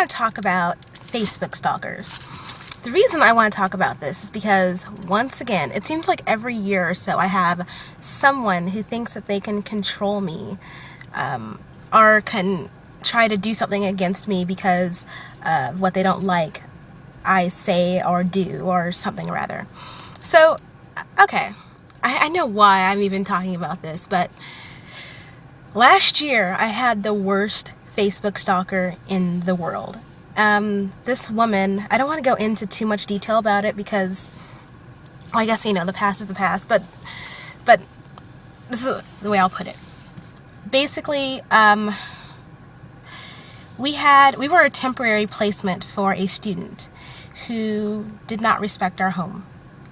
want to talk about Facebook stalkers. The reason I want to talk about this is because, once again, it seems like every year or so I have someone who thinks that they can control me, or can try to do something against me because of what they don't like I say or do, or something rather. So, okay, I know why I'm even talking about this, but last year I had the worst Facebook stalker in the world. This woman, I don't want to go into too much detail about it because, well, I guess, the past is the past, but this is the way I'll put it. Basically, we were a temporary placement for a student who did not respect our home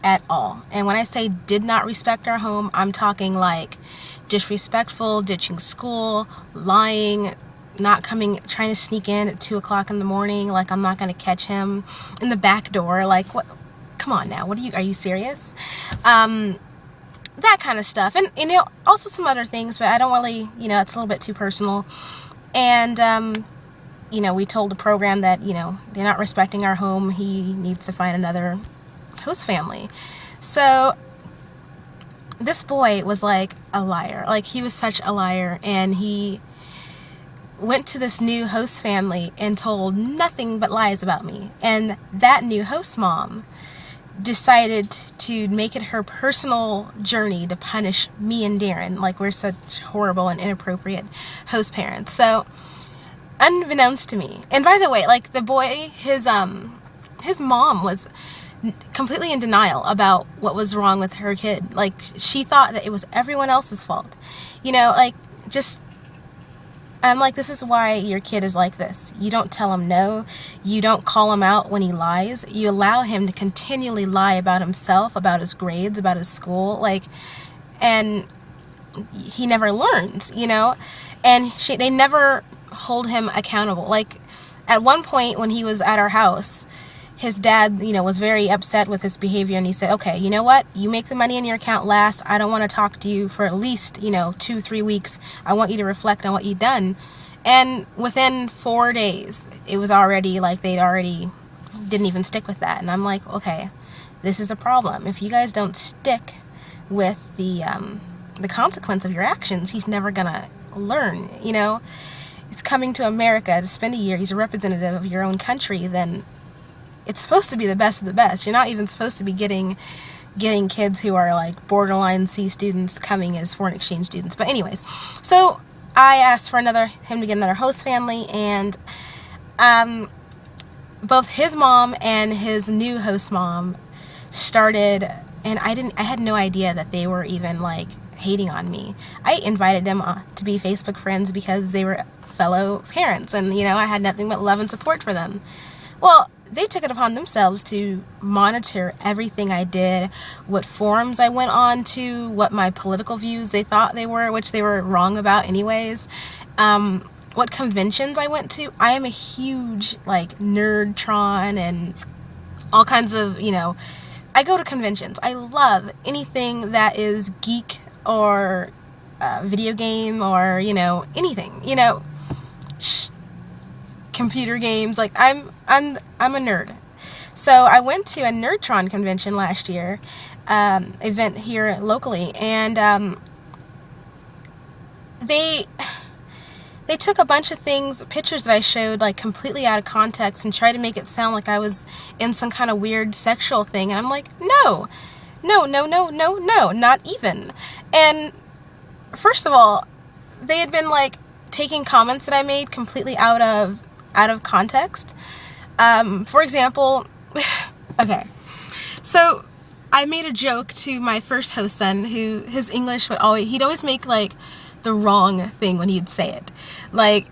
at all. And when I say did not respect our home, I'm talking like disrespectful, ditching school, lying, not coming, trying to sneak in at 2 o'clock in the morning, like I'm not going to catch him in the back door, like, what? Come on now, are you serious? That kind of stuff. And, also some other things, but I don't really, it's a little bit too personal. And, we told the program that, they're not respecting our home. He needs to find another host family. So this boy was like a liar. Like, he was such a liar. And he went to this new host family and told nothing but lies about me. And that new host mom decided to make it her personal journey to punish me and Darren, like we're such horrible and inappropriate host parents. So, unbeknownst to me, and by the way, like, the boy, his mom was completely in denial about what was wrong with her kid. Like, she thought that it was everyone else's fault. I'm like, this is why your kid is like this. You don't tell him no. You don't call him out when he lies. You allow him to continually lie about himself, about his grades, about his school, and he never learns, and they never hold him accountable. Like, at one point when he was at our house, his dad, was very upset with his behavior, and he said, okay, you know what? You make the money in your account last. I don't want to talk to you for at least, 2-3 weeks. I want you to reflect on what you've done. And within 4 days, it was already like they'd already didn't even stick with that. And I'm like, okay, this is a problem. If you guys don't stick with the consequence of your actions, he's never gonna learn, He's coming to America to spend a year. He's a representative of your own country. Then it's supposed to be the best of the best. You're not even supposed to be getting kids who are like borderline C students coming as foreign exchange students. But anyways, so I asked for him to get another host family, and both his mom and his new host mom started, and I had no idea that they were even like hating on me. I invited them to be Facebook friends because they were fellow parents, and I had nothing but love and support for them. Well, they took it upon themselves to monitor everything I did, what forums I went on to, what my political views they thought they were, which they were wrong about anyways, what conventions I went to. I am a huge, nerdtron and all kinds of, I go to conventions. I love anything that is geek or video game or, anything, computer games. Like, I'm a nerd. So I went to a Nerdtron convention last year, event here locally, and they took a bunch of pictures that I showed, like, completely out of context and tried to make it sound like I was in some kind of weird sexual thing. And I'm like, no, not even. And first of all, they had been taking comments that I made completely out of context. For example, okay, so I made a joke to my first host son, who his English he'd always make the wrong thing when he'd say it. Like,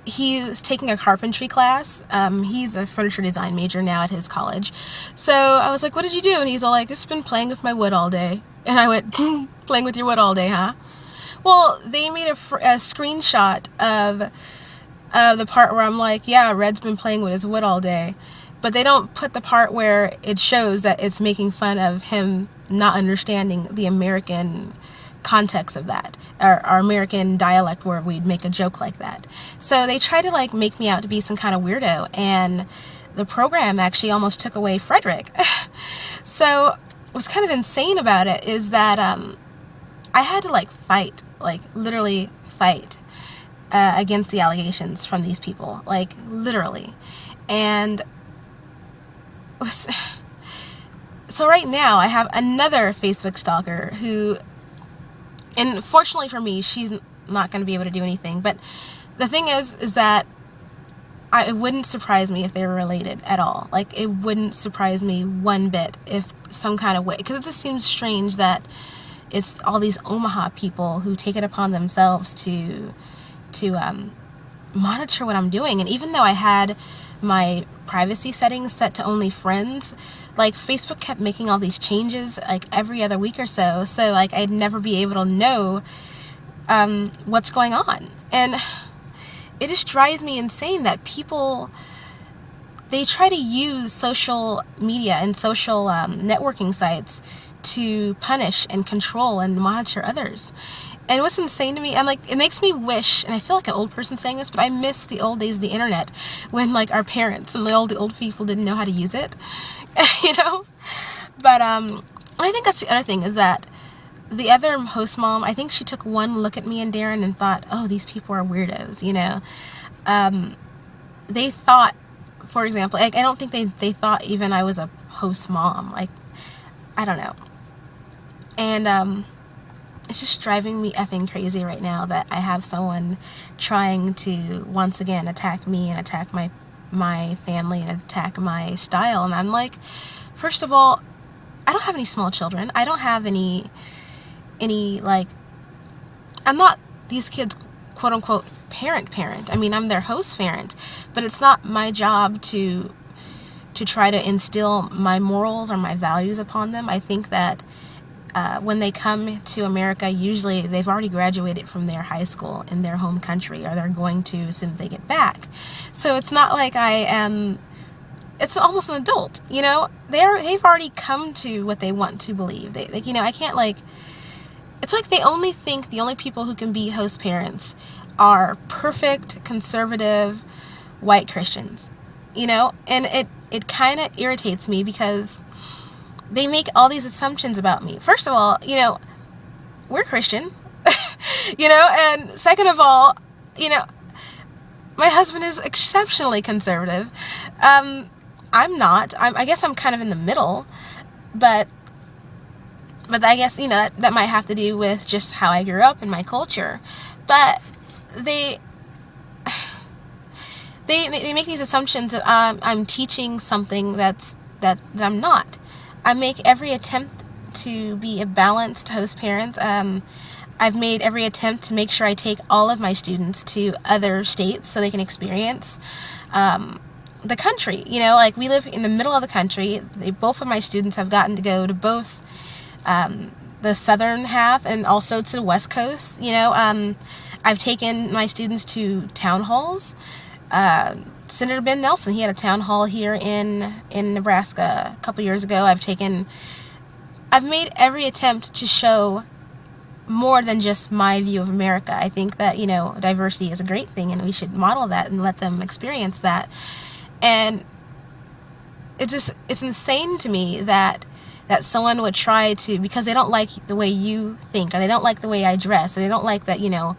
he was taking a carpentry class. He's a furniture design major now at his college. So I was like, what did you do? And he's all like, just been playing with my wood all day. And I went, playing with your wood all day, huh? Well, they made a screenshot of the part where I'm like, yeah, Red's been playing with his wood all day. But they don't put the part where it shows that it's making fun of him not understanding the American context of that, our American dialect where we'd make a joke like that. So they tried to like make me out to be some kind of weirdo, and the program actually almost took away Frederick. So what's kind of insane about it is that I had to like fight, like literally fight against the allegations from these people, like literally. And so right now I have another Facebook stalker who, and fortunately for me, she's not going to be able to do anything. But the thing is that it wouldn't surprise me if they were related at all. Like, it wouldn't surprise me one bit if some kind of way, because it just seems strange that it's all these Omaha people who take it upon themselves to monitor what I'm doing. And even though I had my privacy settings set to only friends, like Facebook kept making all these changes like every other week or so, so like I'd never be able to know what's going on. And it just drives me insane that people, they try to use social media and social networking sites to punish and control and monitor others. And what's insane to me, and like, it makes me wish, and I feel like an old person saying this, but I miss the old days of the internet when like our parents and all the old people didn't know how to use it, you know? But I think that's the other thing, is that the other host mom, I think she took one look at me and Darren and thought, oh, these people are weirdos, you know? They thought, for example, like, I don't think they thought even I was a host mom, like, I don't know. And it's just driving me effing crazy right now that I have someone trying to once again attack me and attack my family and attack my style. And I'm like, first of all, I don't have any small children. I don't have any like, I'm not these kids quote unquote parent. I mean, I'm their host parent, but it's not my job to try to instill my morals or my values upon them. I think that when they come to America, usually they've already graduated from their high school in their home country, or they're going to as soon as they get back. So it's not like it's almost an adult, you know? They've already come to what they want to believe. They, like, you know, I can't, like, it's like they only think the only people who can be host parents are perfect, conservative, white Christians, you know? And it kind of irritates me because they make all these assumptions about me. First of all, you know, we're Christian, you know, and second of all, you know, my husband is exceptionally conservative. I'm not. I guess I'm kind of in the middle, but I guess, you know, that might have to do with just how I grew up in my culture. But they make these assumptions that I'm teaching something that I'm not. I make every attempt to be a balanced host parent. I've made every attempt to make sure I take all of my students to other states so they can experience the country. You know, like, we live in the middle of the country. Both of my students have gotten to go to both the southern half and also to the west coast. You know, I've taken my students to town halls. Senator Ben Nelson, he had a town hall here in Nebraska a couple years ago. I've made every attempt to show more than just my view of America. I think that, you know, diversity is a great thing, and we should model that and let them experience that. And it's insane to me that someone would try to, because they don't like the way you think, or they don't like the way I dress, or they don't like that, you know,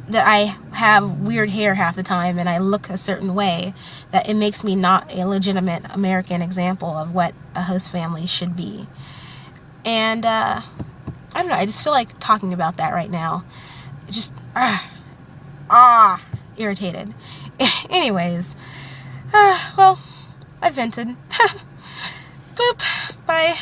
that I have weird hair half the time and I look a certain way, that it makes me not a legitimate American example of what a host family should be. And I don't know, I just feel like talking about that right now. Just irritated. Anyways, well, I vented. Boop. Bye.